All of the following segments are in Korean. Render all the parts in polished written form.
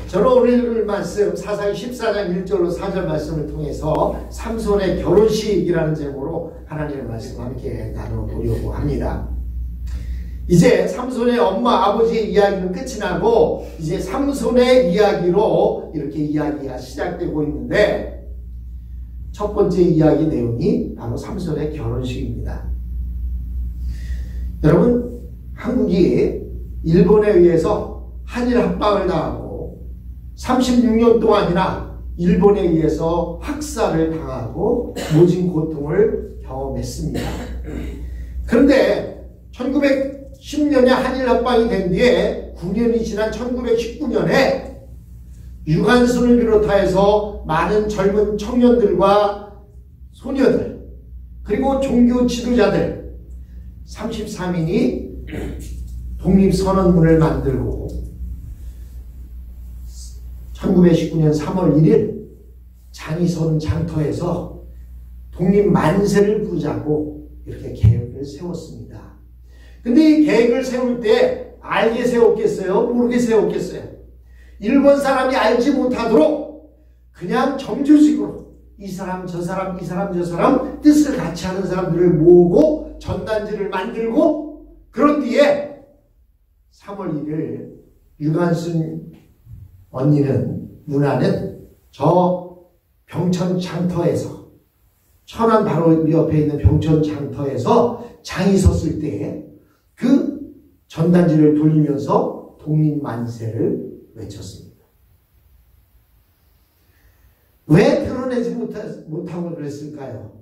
저는 오늘 읽을 말씀 사사기 14장 1절로 4절 말씀을 통해서 삼손의 결혼식이라는 제목으로 하나님의 말씀 함께 나눠보려고 합니다. 이제 삼손의 엄마 아버지의 이야기는 끝이 나고 이제 삼손의 이야기로 이렇게 이야기가 시작되고 있는데, 첫 번째 이야기 내용이 바로 삼손의 결혼식입니다. 여러분, 한국이 일본에 의해서 한일 합방을 당하고 36년 동안이나 일본에 의해서 학살을 당하고 모진 고통을 경험했습니다. 그런데 1910년에 한일 합방이 된 뒤에 9년이 지난 1919년에 유관순을 비롯하여서 많은 젊은 청년들과 소녀들 그리고 종교 지도자들 33인이 독립선언문을 만들고 1919년 3월 1일 장이선 장터에서 독립만세를 부르자고 이렇게 계획을 세웠습니다. 근데 이 계획을 세울 때 알게 세웠겠어요? 모르게 세웠겠어요? 일본 사람이 알지 못하도록 그냥 정규직으로 이 사람 저 사람 이 사람 저 사람 뜻을 같이 하는 사람들을 모으고 전단지를 만들고, 그런 뒤에 3월 1일 유관순 누나는 저 병천 장터에서, 천안 바로 옆에 있는 병천 장터에서 장이 섰을 때 그 전단지를 돌리면서 독립만세를 외쳤습니다. 왜 드러내지 못하고 그랬을까요?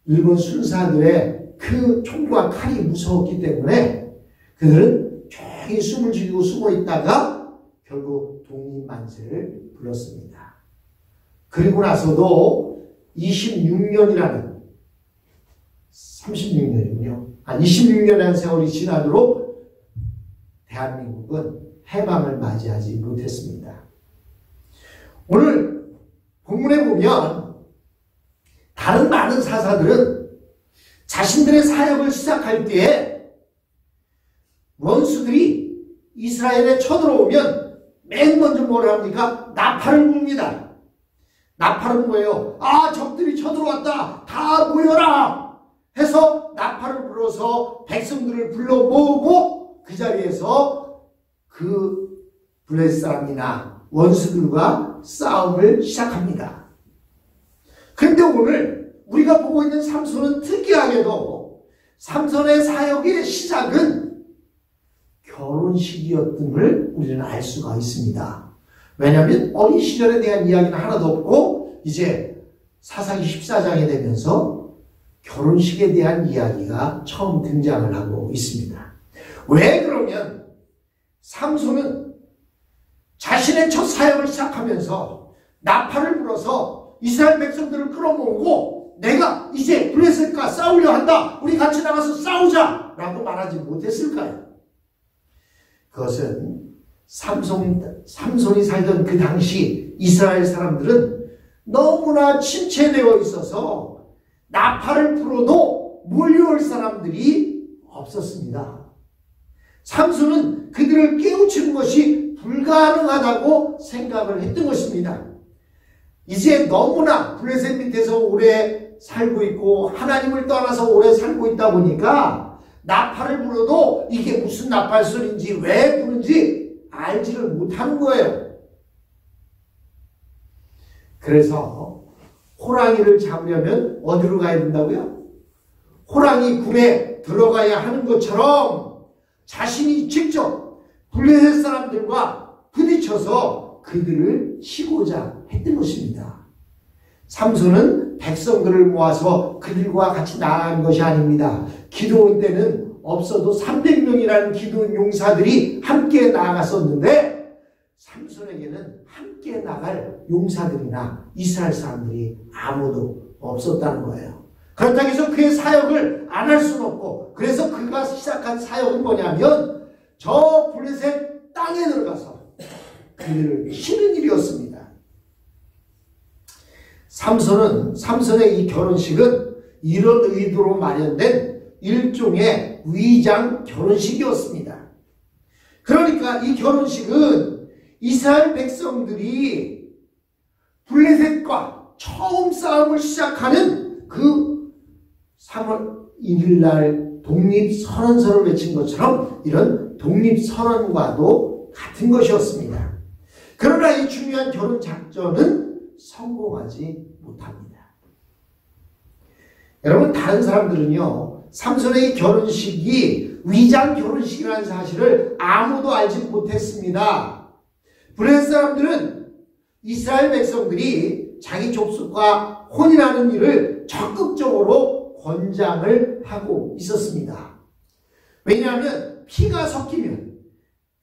일본 순사들의 그 총과 칼이 무서웠기 때문에 그들은 조용히 숨을 죽이고 숨어 있다가 결국 독립만세를 불렀습니다. 그리고 나서도 26년이라는 26년이라는 세월이 지나도록 대한민국은 해방을 맞이하지 못했습니다. 오늘 본문에 보면 다른 많은 사사들은 자신들의 사역을 시작할 때에 원수들이 이스라엘에 쳐들어오면 맨 먼저 뭘 합니까? 나팔을 붑니다. 나팔은 뭐예요? 아, 적들이 쳐들어왔다. 다 모여라. 해서 나팔을 불어서 백성들을 불러 모으고 그 자리에서 그 블레셋 사람이나 원수들과 싸움을 시작합니다. 그런데 오늘 우리가 보고 있는 삼손은 특이하게도 삼손의 사역의 시작은 결혼식이었음을 우리는 알 수가 있습니다. 왜냐하면 어린 시절에 대한 이야기는 하나도 없고 이제 사사기 14장에 되면서 결혼식에 대한 이야기가 처음 등장을 하고 있습니다. 왜 그러면 삼손은 자신의 첫 사역을 시작하면서 나팔을 불어서 이스라엘 백성들을 끌어모으고 내가 이제 블레셋과 싸우려 한다. 우리 같이 나가서 싸우자. 라고 말하지 못했을까요? 그것은 삼손이 살던 그 당시 이스라엘 사람들은 너무나 침체되어 있어서 나팔을 불어도 몰려올 사람들이 없었습니다. 삼손은 그들을 깨우치는 것이 불가능하다고 생각을 했던 것입니다. 이제 너무나 블레셋 밑에서 오래 살고 있고 하나님을 떠나서 오래 살고 있다 보니까 나팔을 불어도 이게 무슨 나팔 소리인지 왜 부는지 알지를 못하는 거예요. 그래서 호랑이를 잡으려면 어디로 가야 된다고요? 호랑이 굴에 들어가야 하는 것처럼 자신이 직접 블레셋 사람들과 부딪혀서 그들을 치고자 했던 것입니다. 삼손은 백성들을 모아서 그들과 같이 나아간 것이 아닙니다. 기도원 때는 없어도 300명이라는 기도원 용사들이 함께 나아갔었는데 삼손에게는 함께 나갈 용사들이나 이스라엘 사람들이 아무도 없었다는 거예요. 그렇다고 해서 그의 사역을 안 할 수는 없고, 그래서 그가 시작한 사역은 뭐냐면 저 블레셋 땅에 들어가서 그들을 치는 일이었습니다. 삼손의 이 결혼식은 이런 의도로 마련된 일종의 위장 결혼식이었습니다. 그러니까 이 결혼식은 이스라엘 백성들이 블레셋과 처음 싸움을 시작하는 그 3월 1일 날 독립선언서를 외친 것처럼 이런 독립선언과도 같은 것이었습니다. 그러나 이 중요한 결혼 작전은 성공하지 못합니다. 여러분, 다른 사람들은요, 삼손의 결혼식이 위장 결혼식이라는 사실을 아무도 알지 못했습니다. 블레셋 사람들은 이스라엘 백성들이 자기 족속과 혼인하는 일을 적극적으로 권장을 하고 있었습니다. 왜냐하면 피가 섞이면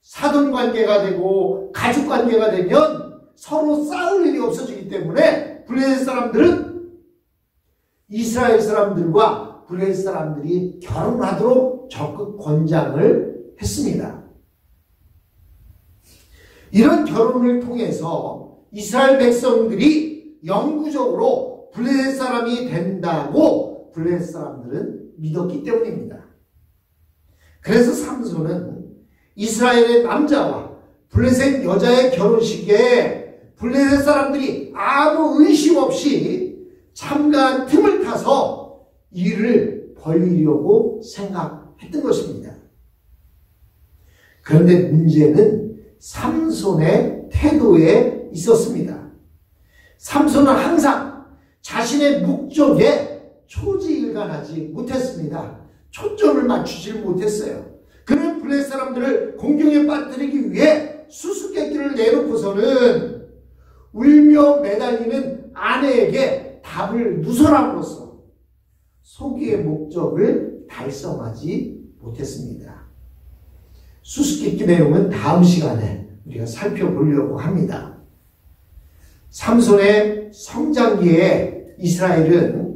사돈관계가 되고 가족관계가 되면 서로 싸울 일이 없어지기 때문에 블레셋 사람들은 이스라엘 사람들과 블레셋 사람들이 결혼하도록 적극 권장을 했습니다. 이런 결혼을 통해서 이스라엘 백성들이 영구적으로 블레셋 사람이 된다고 블레셋 사람들은 믿었기 때문입니다. 그래서 삼손은 이스라엘의 남자와 블레셋 여자의 결혼식에 블레셋 사람들이 아무 의심 없이 참가한 틈을 타서 일을 벌이려고 생각했던 것입니다. 그런데 문제는 삼손의 태도에 있었습니다. 삼손은 항상 자신의 목적에 초지일관하지 못했습니다. 초점을 맞추지 못했어요. 그는 블레셋 사람들을 공경에 빠뜨리기 위해 수수께끼를 내놓고서는 울며 매달리는 아내에게 답을 누설함으로써 소기의 목적을 달성하지 못했습니다. 수수께끼 내용은 다음 시간에 우리가 살펴보려고 합니다. 삼손의 성장기에 이스라엘은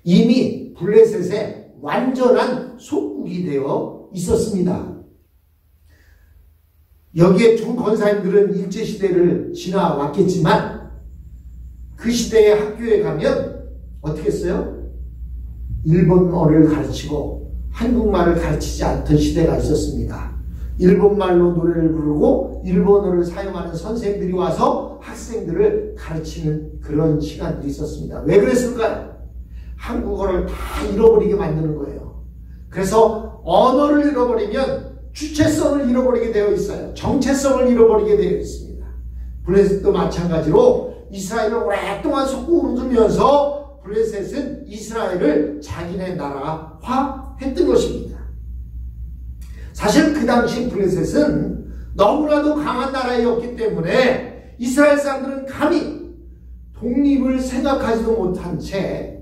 이미 블레셋의 완전한 속국이 되어 있었습니다. 여기에 두 권사님들은 일제시대를 지나왔겠지만 그 시대의 학교에 가면 어떻게 했어요? 일본어를 가르치고 한국말을 가르치지 않던 시대가 있었습니다. 일본말로 노래를 부르고 일본어를 사용하는 선생들이 와서 학생들을 가르치는 그런 시간들이 있었습니다. 왜 그랬을까요? 한국어를 다 잃어버리게 만드는 거예요. 그래서 언어를 잃어버리면 주체성을 잃어버리게 되어 있어요. 정체성을 잃어버리게 되어 있습니다. 블레셋도 마찬가지로 이스라엘을 오랫동안 속국으로 두면서 블레셋은 이스라엘을 자기네 나라화했던 것입니다. 사실 그 당시 블레셋은 너무나도 강한 나라였기 때문에 이스라엘 사람들은 감히 독립을 생각하지도 못한 채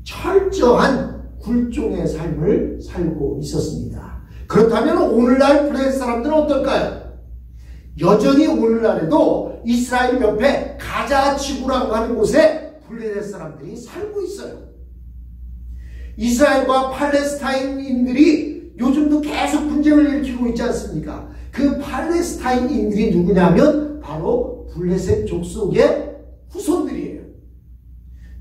철저한 굴종의 삶을 살고 있었습니다. 그렇다면 오늘날 블레셋 사람들은 어떨까요? 여전히 오늘날에도 이스라엘 옆에 가자 지구라고 하는 곳에 블레셋 사람들이 살고 있어요. 이스라엘과 팔레스타인인들이 요즘도 계속 분쟁을 일으키고 있지 않습니까? 그 팔레스타인인들이 누구냐면 바로 블레셋 족속의 후손들이에요.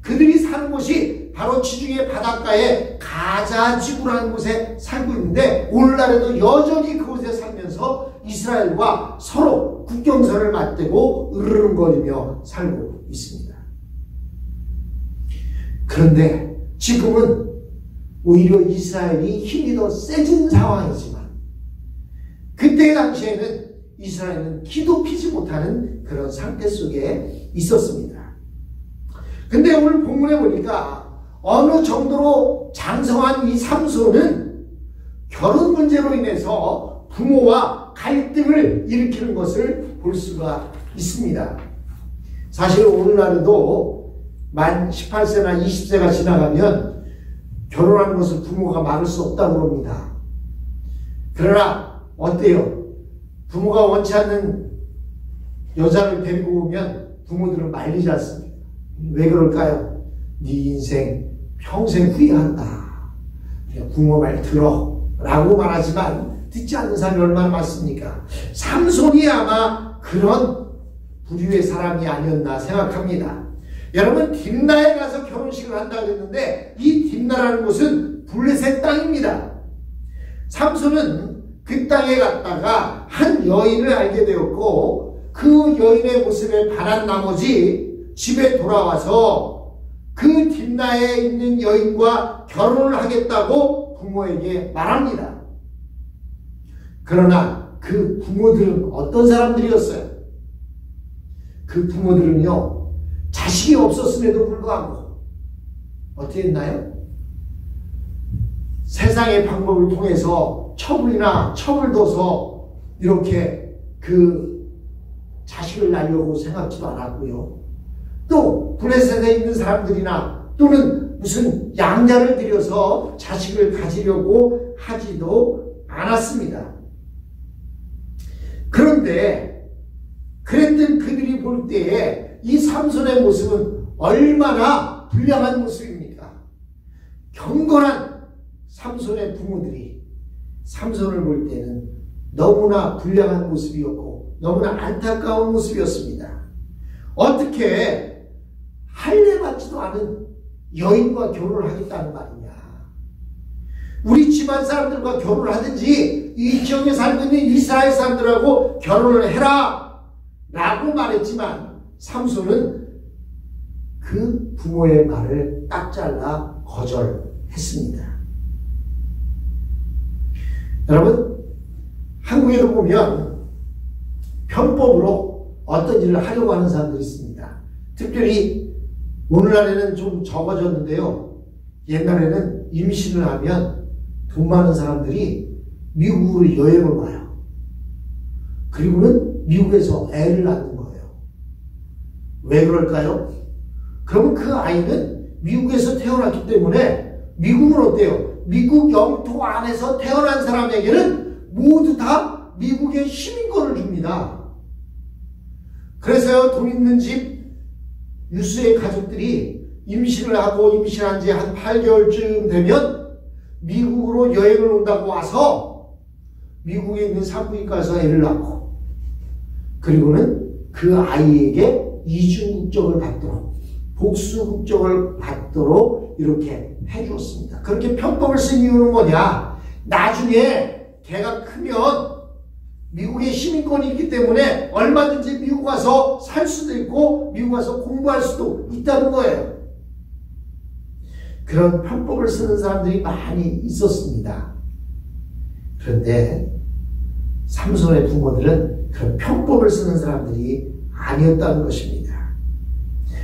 그들이 사는 곳이 바로 지중해 바닷가에 가자 지구라는 곳에 살고 있는데 오늘날에도 여전히 그곳에 살면서 이스라엘과 서로 국경선을 맞대고 으르렁거리며 살고 있습니다. 그런데 지금은 오히려 이스라엘이 힘이 더 세진 상황이지만 그때 당시에는 이스라엘은 기도 피지 못하는 그런 상태 속에 있었습니다. 근데 오늘 본문에 보니까 어느 정도로 장성한 이 삼손은 결혼 문제로 인해서 부모와 갈등을 일으키는 것을 볼 수가 있습니다. 사실 오늘날에도 만 18세나 20세가 지나가면 결혼하는 것을 부모가 막을 수 없다고 합니다. 그러나 어때요? 부모가 원치 않는 여자를 데리고 오면 부모들은 말리지 않습니다. 왜 그럴까요? 네 인생 평생 후회한다. 부모 말 들어 라고 말하지만 듣지 않는 사람이 얼마나 많습니까? 삼손이 아마 그런 부류의 사람이 아니었나 생각합니다. 여러분, 딥나에 가서 결혼식을 한다고 했는데 이 딥나라는 곳은 블레셋 땅입니다. 삼손은 그 땅에 갔다가 한 여인을 알게 되었고 그 여인의 모습에 반한 나머지 집에 돌아와서 그 딥나에 있는 여인과 결혼을 하겠다고 부모에게 말합니다. 그러나 그 부모들은 어떤 사람들이었어요? 그 부모들은요, 자식이 없었음에도 불구하고 어떻게 했나요? 세상의 방법을 통해서 첩을이나 첩을 둬서 이렇게 그 자식을 낳으려고 생각지도 않았고요. 또 블레셋에 있는 사람들이나 또는 무슨 양자를 들여서 자식을 가지려고 하지도 않았습니다. 그런데 그랬던 그들이 볼 때에 이 삼손의 모습은 얼마나 불량한 모습입니까? 경건한 삼손의 부모들이 삼손을 볼 때는 너무나 불량한 모습이었고 너무나 안타까운 모습이었습니다. 어떻게 할례받지도 않은 여인과 결혼을 하겠다는 말이냐. 우리 집안 사람들과 결혼을 하든지 이 지역에 살고 있는 이스라엘 사람들하고 결혼을 해라 라고 말했지만 삼손은 그 부모의 말을 딱 잘라 거절했습니다. 여러분, 한국에도 보면 편법으로 어떤 일을 하려고 하는 사람들이 있습니다. 특별히 오늘날에는 좀 적어졌는데요. 옛날에는 임신을 하면 돈 많은 사람들이 미국으로 여행을 와요. 그리고는 미국에서 애를 낳는 거예요. 왜 그럴까요? 그러면 그 아이는 미국에서 태어났기 때문에 미국은 어때요? 미국 영토 안에서 태어난 사람에게는 모두 다 미국의 시민권을 줍니다. 그래서요, 돈 있는 집 유수의 가족들이 임신을 하고 임신한 지 한 8개월쯤 되면 미국으로 여행을 온다고 와서 미국에 있는 산부인과에 가서 애를 낳고 그리고는 그 아이에게 이중국적을 받도록 복수국적을 받도록 이렇게 해주었습니다. 그렇게 편법을 쓴 이유는 뭐냐? 나중에 걔가 크면 미국의 시민권이 있기 때문에 얼마든지 미국 와서 살 수도 있고 미국 와서 공부할 수도 있다는 거예요. 그런 편법을 쓰는 사람들이 많이 있었습니다. 그런데 삼손의 부모들은 그런 편법을 쓰는 사람들이 아니었다는 것입니다.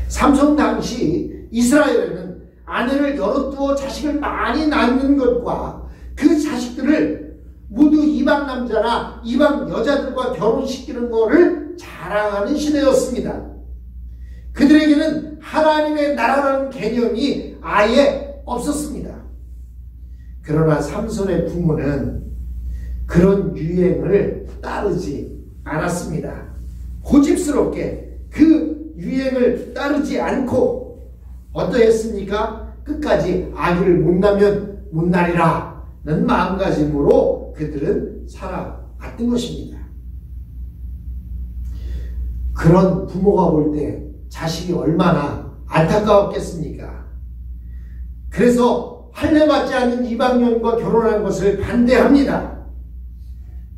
삼손 당시 이스라엘에는 아내를 여러 두어 자식을 많이 낳는 것과 그 자식들을 모두 이방 남자나 이방 여자들과 결혼시키는 것을 자랑하는 시대였습니다. 그들에게는 하나님의 나라라는 개념이 아예 없었습니다. 그러나 삼손의 부모는 그런 유행을 따르지 않았습니다. 고집스럽게 그 유행을 따르지 않고 어떠했습니까? 끝까지 아기를 못 낳으면 못 낳으리라는 마음가짐으로 그들은 살아갔던 것입니다. 그런 부모가 볼 때 자식이 얼마나 안타까웠겠습니까? 그래서 할례받지 않는 이방인과 결혼하는 것을 반대합니다.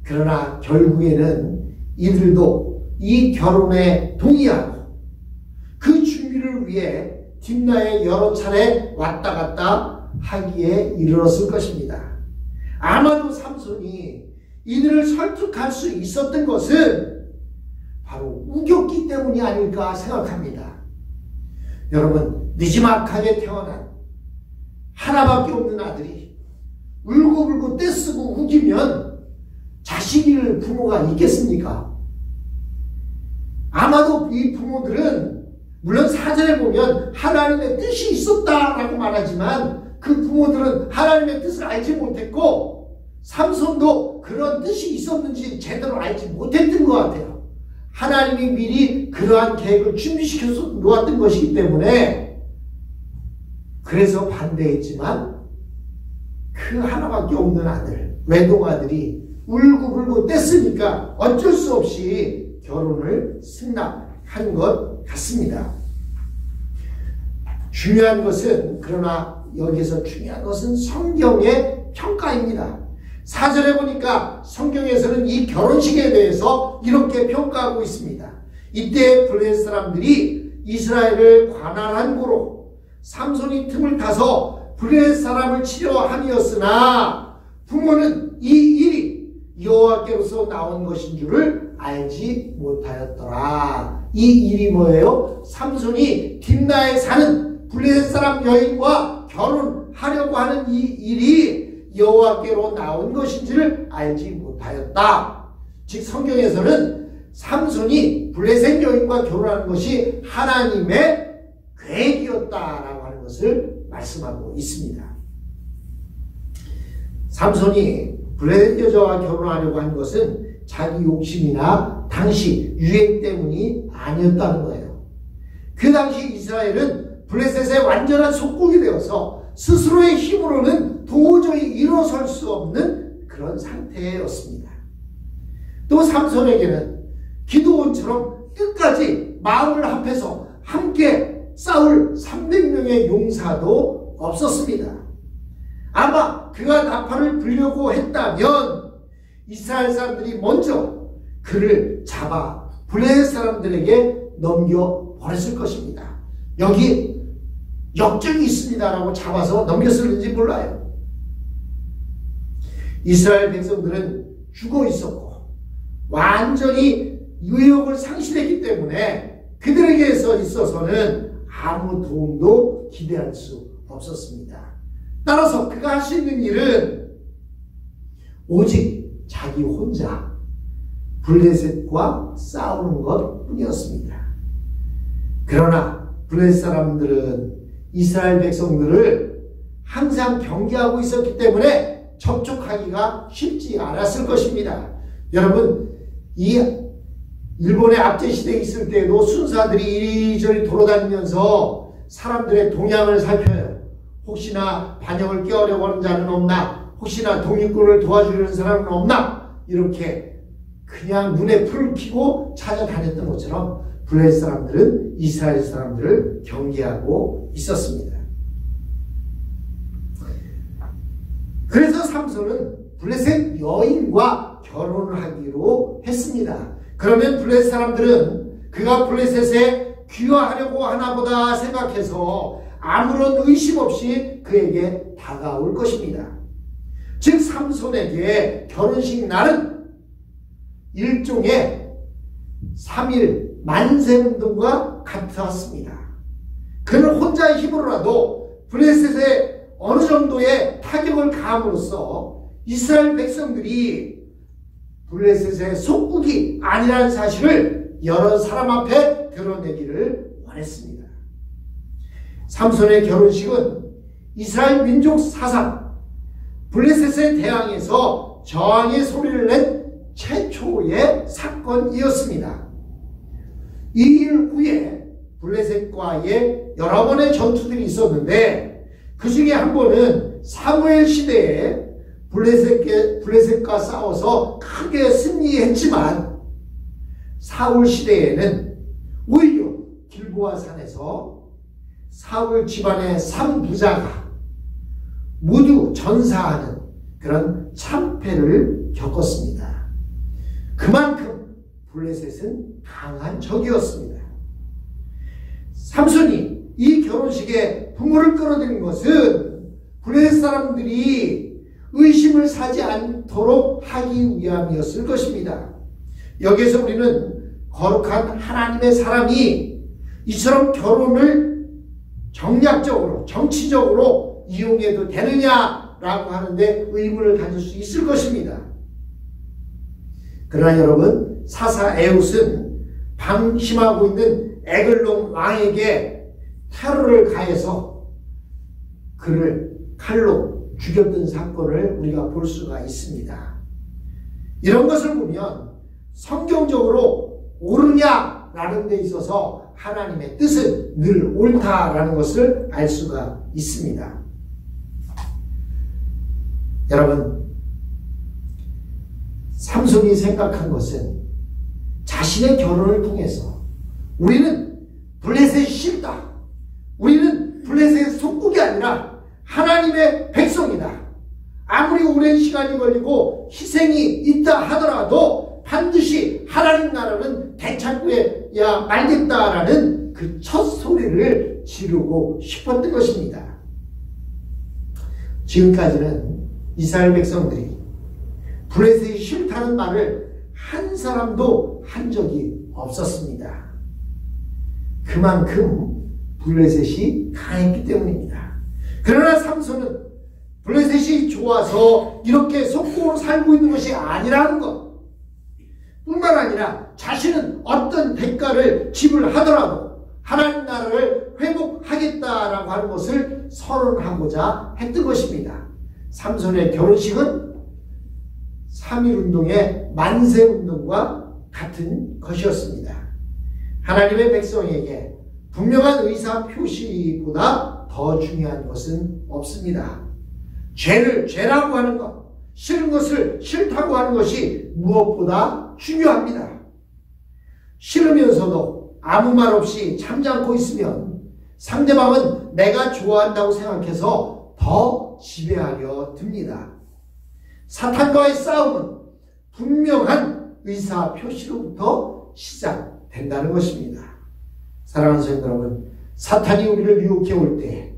그러나 결국에는 이들도 이 결혼에 동의하고 그 준비를 위해 딥나에 여러 차례 왔다 갔다 하기에 이르렀을 것입니다. 아마도 삼손이 이들을 설득할 수 있었던 것은 바로 우겼기 때문이 아닐까 생각합니다. 여러분, 느지막하게 태어난 하나밖에 없는 아들이 울고불고 떼쓰고 우기면 자식일 부모가 있겠습니까? 아마도 이 부모들은 물론 사전에 보면 하나님의 뜻이 있었다라고 말하지만 그 부모들은 하나님의 뜻을 알지 못했고 삼손도 그런 뜻이 있었는지 제대로 알지 못했던 것 같아요. 하나님이 미리 그러한 계획을 준비시켜서 놓았던 것이기 때문에 그래서 반대했지만 그 하나밖에 없는 아들, 외동아들이 울고불고 뗐으니까 어쩔 수 없이 결혼을 승낙한 것 같습니다. 중요한 것은, 그러나 여기서 중요한 것은 성경의 평가입니다. 4절에 보니까 성경에서는 이 결혼식에 대해서 이렇게 평가하고 있습니다. 이때 블레셋 사람들이 이스라엘을 관할한 고로 삼손이 틈을 타서 블레셋 사람을 치려 함이었으나 부모는 이 일이 여호와께로서 나온 것인 줄을 알지 못하였더라. 이 일이 뭐예요? 삼손이 딥나에 사는 블레셋 사람 여인과 결혼하려고 하는 이 일이 여호와께로 나온 것인지를 알지 못하였다. 즉 성경에서는 삼손이 블레셋 여인과 결혼하는 것이 하나님의 계획이었다라고 하는 것을 말씀하고 있습니다. 삼손이 블레셋 여자와 결혼하려고 한 것은 자기 욕심이나 당시 유행 때문이 아니었다는 거예요. 그 당시 이스라엘은 블레셋의 완전한 속국이 되어서 스스로의 힘으로는 도저히 일어설 수 없는 그런 상태였습니다. 또 삼손에게는 기드온처럼 끝까지 마음을 합해서 함께 싸울 300명의 용사도 없었습니다. 아마 그가 나팔을 불려고 했다면 이스라엘 사람들이 먼저 그를 잡아 블레셋 사람들에게 넘겨버렸을 것입니다. 여기 역적이 있습니다라고 잡아서 넘겼을지 몰라요. 이스라엘 백성들은 죽어 있었고 완전히 의욕을 상실했기 때문에 그들에게 있어서는 아무 도움도 기대할 수 없었습니다. 따라서 그가 할 수 있는 일은 오직 자기 혼자 블레셋과 싸우는 것 뿐이었습니다. 그러나 블레셋 사람들은 이스라엘 백성들을 항상 경계하고 있었기 때문에 접촉하기가 쉽지 않았을 것입니다. 여러분, 이 일본의 압제시대에 있을 때에도 순사들이 이리저리 돌아다니면서 사람들의 동향을 살펴요. 혹시나 반역을 깨우려고 하는 자는 없나? 혹시나 독립군을 도와주려는 사람은 없나? 이렇게 그냥 눈에 풀을 켜고 찾아다녔던 것처럼 블레셋 사람들은 이스라엘 사람들을 경계하고 있었습니다. 그래서 삼손은 블레셋 여인과 결혼을 하기로 했습니다. 그러면 블레셋 사람들은 그가 블레셋에 귀화하려고 하나보다 생각해서 아무런 의심 없이 그에게 다가올 것입니다. 즉 삼손에게 결혼식 날은 일종의 3일 만세운동과 같았습니다. 그는 혼자의 힘으로라도 블레셋에 어느 정도의 타격을 가함으로써 이스라엘 백성들이 블레셋의 속국이 아니라는 사실을 여러 사람 앞에 드러내기를 원했습니다. 삼손의 결혼식은 이스라엘 민족 사상 블레셋에 대항해서 저항의 소리를 낸 최초의 사건이었습니다. 이 일 후에 블레셋과의 여러 번의 전투들이 있었는데 그 중에 한 번은 사무엘 시대에 블레셋과 싸워서 크게 승리했지만 사울 시대에는 오히려 길보아 산에서 사울 집안의 3부자가 모두 전사하는 그런 참패를 겪었습니다. 그만큼 블레셋은 강한 적이었습니다. 삼손이 이 결혼식에 부모를 끌어들인 것은 블레셋 사람들이 의심을 사지 않도록 하기 위함이었을 것입니다. 여기에서 우리는 거룩한 하나님의 사람이 이처럼 결혼을 정략적으로 정치적으로 이용해도 되느냐라고 하는데 의문을 가질 수 있을 것입니다. 그러나 여러분, 사사 에웃은 방심하고 있는 에글론 왕에게 테러를 가해서 그를 칼로 죽였던 사건을 우리가 볼 수가 있습니다. 이런 것을 보면 성경적으로 옳으냐라는 데 있어서 하나님의 뜻은 늘 옳다라는 것을 알 수가 있습니다. 여러분, 삼손이 생각한 것은 자신의 결혼을 통해서 우리는 블레셋이 싫다. 우리는 블레셋의 속국이 아니라 하나님의 백성이다. 아무리 오랜 시간이 걸리고 희생이 있다 하더라도 반드시 하나님 나라는 되찾고야 말겠다라는 그 첫 소리를 지르고 싶었던 것입니다. 지금까지는 이스라엘 백성들이 블레셋이 싫다는 말을 한 사람도 한 적이 없었습니다. 그만큼 블레셋이 강했기 때문입니다. 그러나 삼손은 블레셋이 좋아서 이렇게 속국으로 살고 있는 것이 아니라는 것 뿐만 아니라 자신은 어떤 대가를 지불하더라도 하나님 나라를 회복하겠다라고 하는 것을 선언하고자 했던 것입니다. 삼손의 결혼식은 3.1운동의 만세운동과 같은 것이었습니다. 하나님의 백성에게 분명한 의사 표시보다 더 중요한 것은 없습니다. 죄를 죄라고 하는 것, 싫은 것을 싫다고 하는 것이 무엇보다 중요합니다. 싫으면서도 아무 말 없이 참지 않고 있으면 상대방은 내가 좋아한다고 생각해서 더 지배하려 듭니다. 사탄과의 싸움은 분명한 의사 표시로부터 시작된다는 것입니다. 사랑하는 성도 여러분, 사탄이 우리를 유혹해 올 때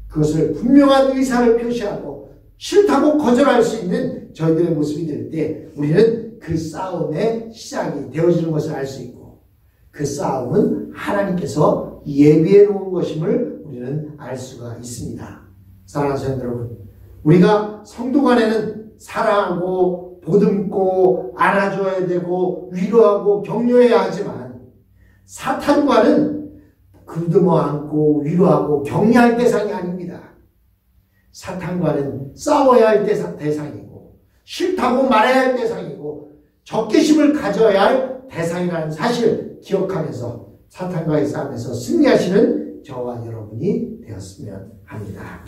그것을 분명한 의사를 표시하고 싫다고 거절할 수 있는 저희들의 모습이 될 때 우리는 그 싸움의 시작이 되어지는 것을 알 수 있고 그 싸움은 하나님께서 예비해 놓은 것임을 우리는 알 수가 있습니다. 사랑하는 성도 여러분, 우리가 성도 간에는 사랑하고 보듬고 안아줘야 되고 위로하고 격려해야 하지만 사탄과는 그듬어 안고 위로하고 격려할 대상이 아닙니다. 사탄과는 싸워야 할 대상이고 싫다고 말해야 할 대상이고 적개심을 가져야 할 대상이라는 사실을 기억하면서 사탄과의 싸움에서 승리하시는 저와 여러분이 되었으면 합니다.